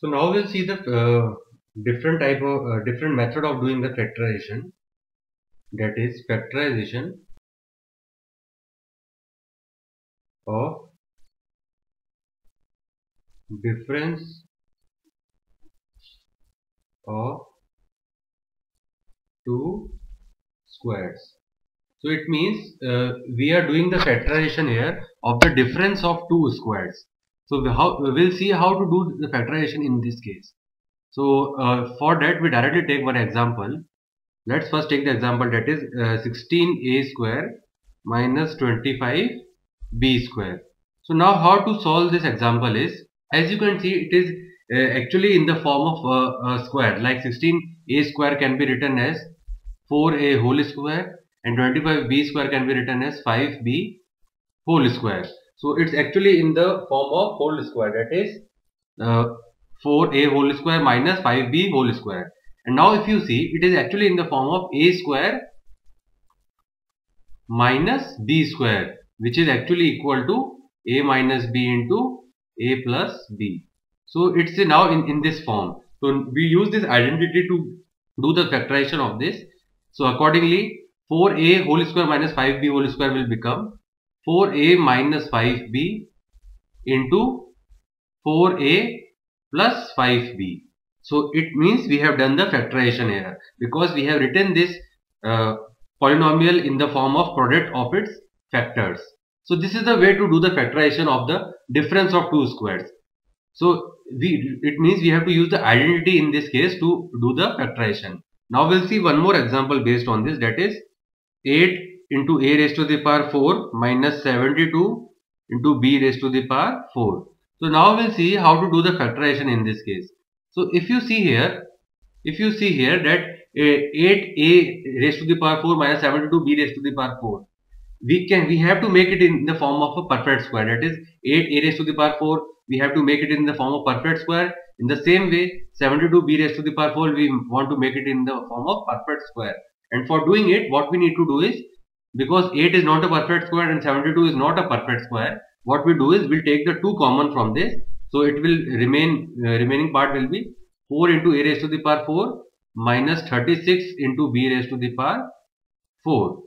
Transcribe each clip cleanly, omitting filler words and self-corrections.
So now we'll see the different method of doing the factorization, that is factorization of difference of two squares. So it means we are doing the factorization here of the difference of two squares. So we'll see how to do the factorization in this case. So for that we directly take one example. Let's first take the example, that is 16a square minus 25b square. So now how to solve this example is, as you can see, it is actually in the form of a square. Like 16a square can be written as 4a whole square and 25b square can be written as 5b whole square. So it's actually in the form of whole square, that is uh, 4a whole square minus 5b whole square. And now if you see, it is actually in the form of a square minus b square, which is actually equal to a minus b into a plus b. So it's now in this form. So we use this identity to do the factorization of this. So accordingly 4a whole square minus 5b whole square will become 4a minus 5b into 4a plus 5b. So it means we have done the factorization here, because we have written this polynomial in the form of product of its factors. So this is the way to do the factorization of the difference of two squares. So it means we have to use the identity in this case to do the factorization. Now we'll see one more example based on this, that is 8 into a raised to the power 4 minus 72 into b raised to the power 4. So now we'll see how to do the factorization in this case. So if you see here that 8a raised to the power 4 minus 72b raised to the power 4, we have to make it in the form of a perfect square, that is 8a raised to the power 4, we have to make it in the form of perfect square. In the same way 72b raised to the power 4, we want to make it in the form of perfect square. And for doing it, what we need to do is, because 8 is not a perfect square and 72 is not a perfect square, what we do is we'll take the 2 common from this. So it will remaining part will be 4 into a raised to the power 4 minus 36 into b raised to the power 4.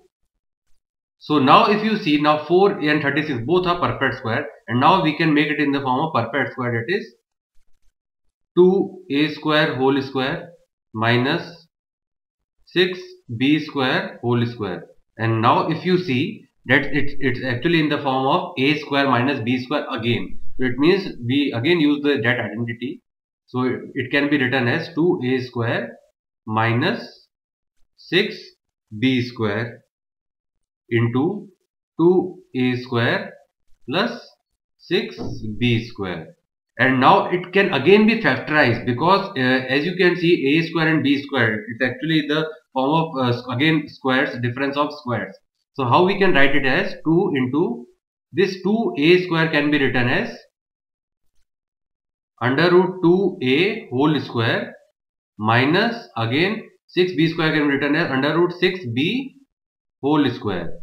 So now if you see, now 4 and 36 both are perfect square, and now we can make it in the form of perfect square, that is 2a square whole square minus 6b square whole square. And now if you see that it's actually in the form of a square minus b square again. So it means we again use that identity. So it can be written as 2a square minus 6b square into 2a square plus 6b square. And now it can again be factorized, because as you can see, a square and b square, it's actually the form of again squares, difference of squares. So how we can write it as 2 into this 2a square can be written as under root 2a whole square minus again 6b square can be written as under root 6b whole square,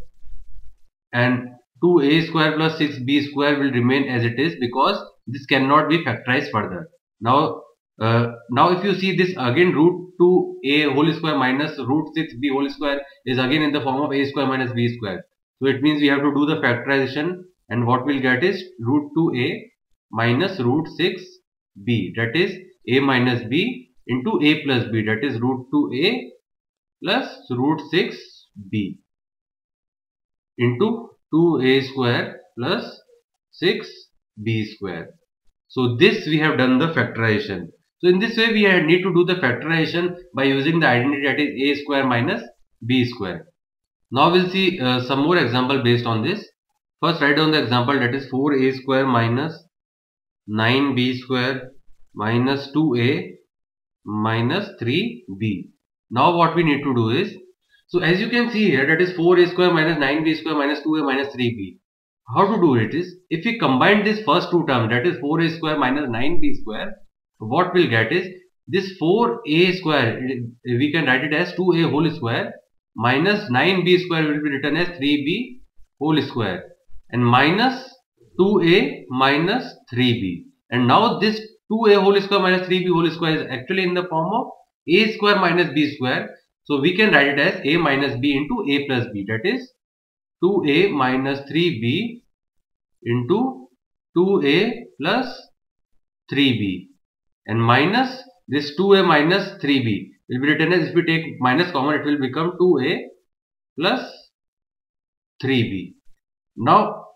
and 2a square plus 6b square will remain as it is, because this cannot be factorized further. Now if you see this again, root 2a whole square minus root 6b whole square is again in the form of a square minus b square. So it means we have to do the factorization, and what we'll get is root 2a minus root 6b, that is a minus b into a plus b, that is root 2a plus root 6b into 2a square plus 6b square. So this we have done the factorization. So in this way we need to do the factorization by using the identity, that is a square minus b square. Now we'll see some more example based on this. First write down the example, that is 4a square minus 9b square minus 2a minus 3b. Now what we need to do is, so as you can see here, that is 4a square minus 9b square minus 2a minus 3b. How to do it is, if we combine this first two terms, that is 4a square minus 9b square, what we'll get is this 4a square, we can write it as 2a whole square minus 9b square will be written as 3b whole square, and minus 2a minus 3b. And now this 2a whole square minus 3b whole square is actually in the form of a square minus b square. So we can write it as a minus b into a plus b, that is 2a minus 3b into 2a plus 3b, and minus this 2a minus 3b will be written as, if we take minus common, it will become 2a plus 3b. Now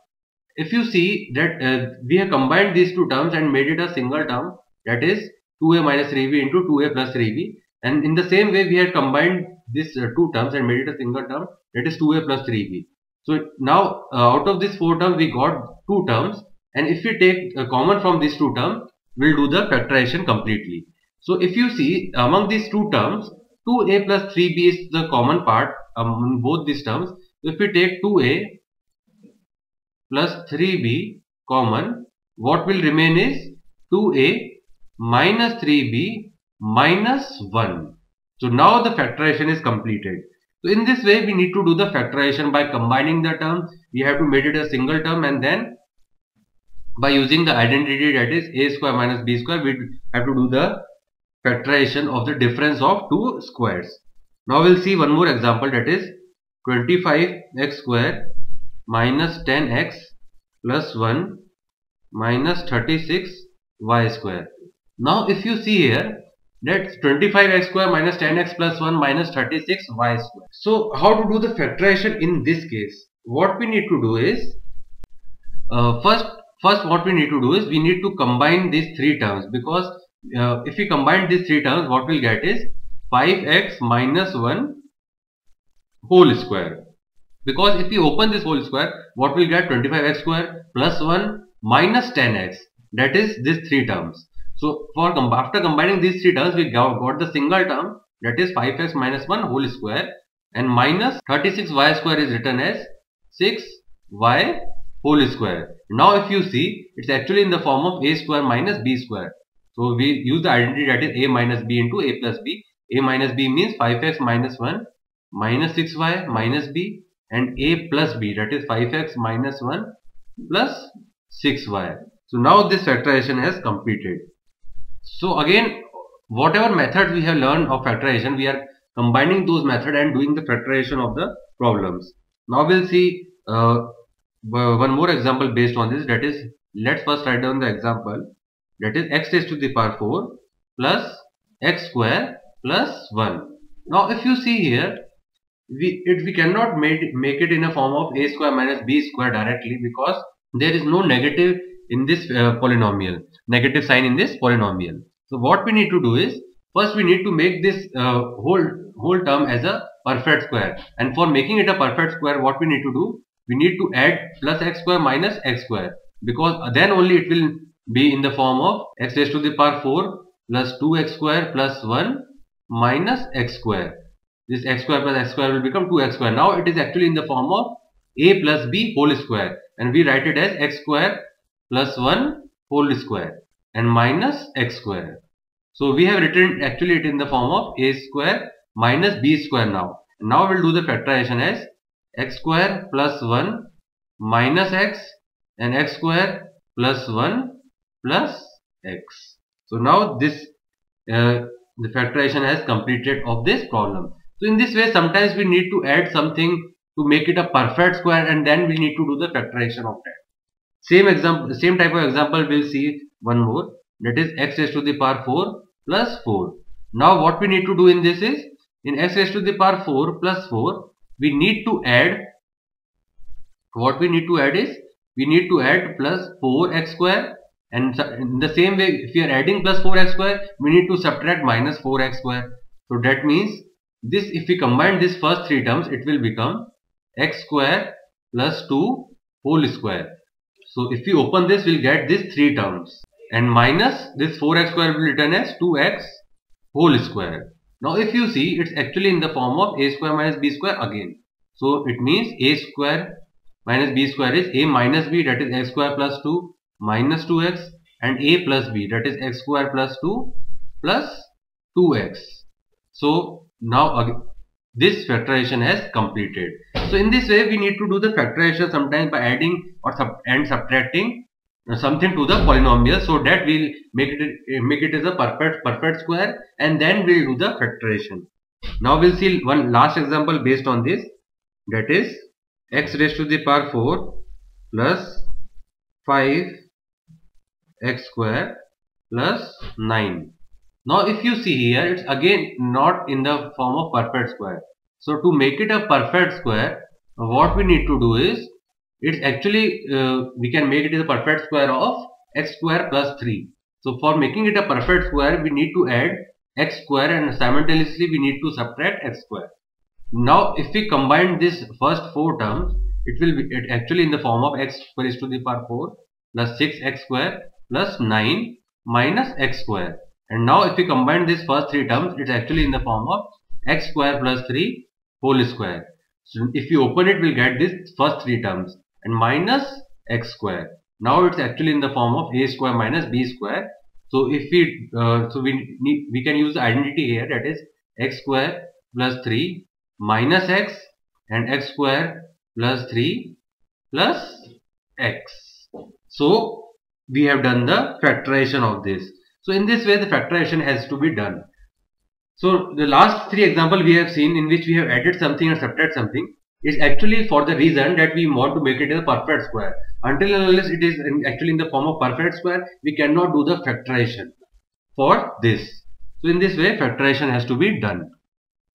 if you see that we have combined these two terms and made it a single term, that is 2a minus 3b into 2a plus 3b, and in the same way we had combined these two terms and made it a single term, that is 2a plus 3b. So now out of these four terms we got two terms, and if we take a common from these two terms, we'll do the factorization completely. So if you see among these two terms, 2a plus 3b is the common part among both these terms. So if we take 2a plus 3b common, what will remain is 2a minus 3b minus 1. So now the factorization is completed. So in this way we need to do the factorization by combining the terms. We have to make it a single term, and then by using the identity, that is a square minus b square, we have to do the factorization of the difference of two squares. Now we'll see one more example, that is 25x square minus 10x plus 1 minus 36y square. Now if you see here, that's 25x square minus 10x plus 1 minus 36y square. So how to do the factorization in this case? What we need to do is, first what we need to do is, we need to combine these three terms, because if we combine these three terms, what we'll get is 5x minus 1 whole square. Because if we open this whole square, what we'll get 25x square plus 1 minus 10x, that is these three terms. So after combining these three terms, we got the single term, that is 5x minus 1 whole square, and minus 36y square is written as 6y whole square. Now if you see, it's actually in the form of a square minus b square. So we use the identity, that is a minus b into a plus b. A minus b means 5x minus 1 minus 6y minus b, and a plus b, that is 5x minus 1 plus 6y. So now this factorization has completed. So again, whatever method we have learned of factorization, we are combining those methods and doing the factorization of the problems. Now we'll see one more example based on this, that is, let's first write down the example, that is x raised to the power 4 plus x square plus 1. Now if you see here, we cannot make it in a form of a square minus b square directly, because there is no negative in this polynomial, negative sign in this polynomial. So what we need to do is, first we need to make this whole term as a perfect square, and for making it a perfect square, what we need to do, we need to add plus x square minus x square, because then only it will be in the form of x raised to the power 4 plus 2x square plus 1 minus x square. This x square plus x square will become 2x square. Now it is actually in the form of a plus b whole square, and we write it as x square plus 1 whole square and minus x square. So we have written actually it in the form of a square minus b square now. Now we'll do the factorization as x square plus 1 minus x and x square plus 1 plus x. So now this the factorization has completed of this problem. So in this way, sometimes we need to add something to make it a perfect square, and then we need to do the factorization of that. Same type of example we'll see one more, that is x raised to the power 4 plus 4. Now what we need to do in this is, in x raised to the power 4 plus 4, we need to add, what we need to add is, we need to add plus 4x square, and in the same way, if we are adding plus 4x square, we need to subtract minus 4x square. So that means this, if we combine these first three terms, it will become x square plus 2 whole square. So if we open this, we'll get these three terms, and minus this 4x square will be written as 2x whole square. Now if you see, it's actually in the form of a square minus b square again. So it means a square minus b square is a minus b, that is x square plus 2 minus 2x, and a plus b, that is x square plus 2 plus 2x. So now this factorization has completed. So in this way, we need to do the factorization sometimes by adding or subtracting something to the polynomial, so that we'll make it as a perfect square, and then we'll do the factorization. Now we'll see one last example based on this, that is x raised to the power 4 plus 5x square plus 9. Now if you see here, it's again not in the form of perfect square. So to make it a perfect square, what we need to do is, it's actually we can make it as a perfect square of x square plus 3. So for making it a perfect square, we need to add x square and simultaneously we need to subtract x square. Now if we combine this first 4 terms, it will be actually in the form of x raised to the power 4 plus 6x square plus 9 minus x square. And now if we combine this first 3 terms, it's actually in the form of x square plus 3 whole square. So if you open it, we'll get this first 3 terms and minus x square. Now it's actually in the form of a square minus b square. So if we we can use the identity here, that is x square plus 3 minus x and x square plus 3 plus x. So we have done the factorization of this. So in this way the factorization has to be done. So the last 3 examples we have seen, in which we have added something and subtracted something, is actually for the reason that we want to make it a perfect square. Until and unless it is actually in the form of perfect square, we cannot do the factorization for this. So in this way factorization has to be done.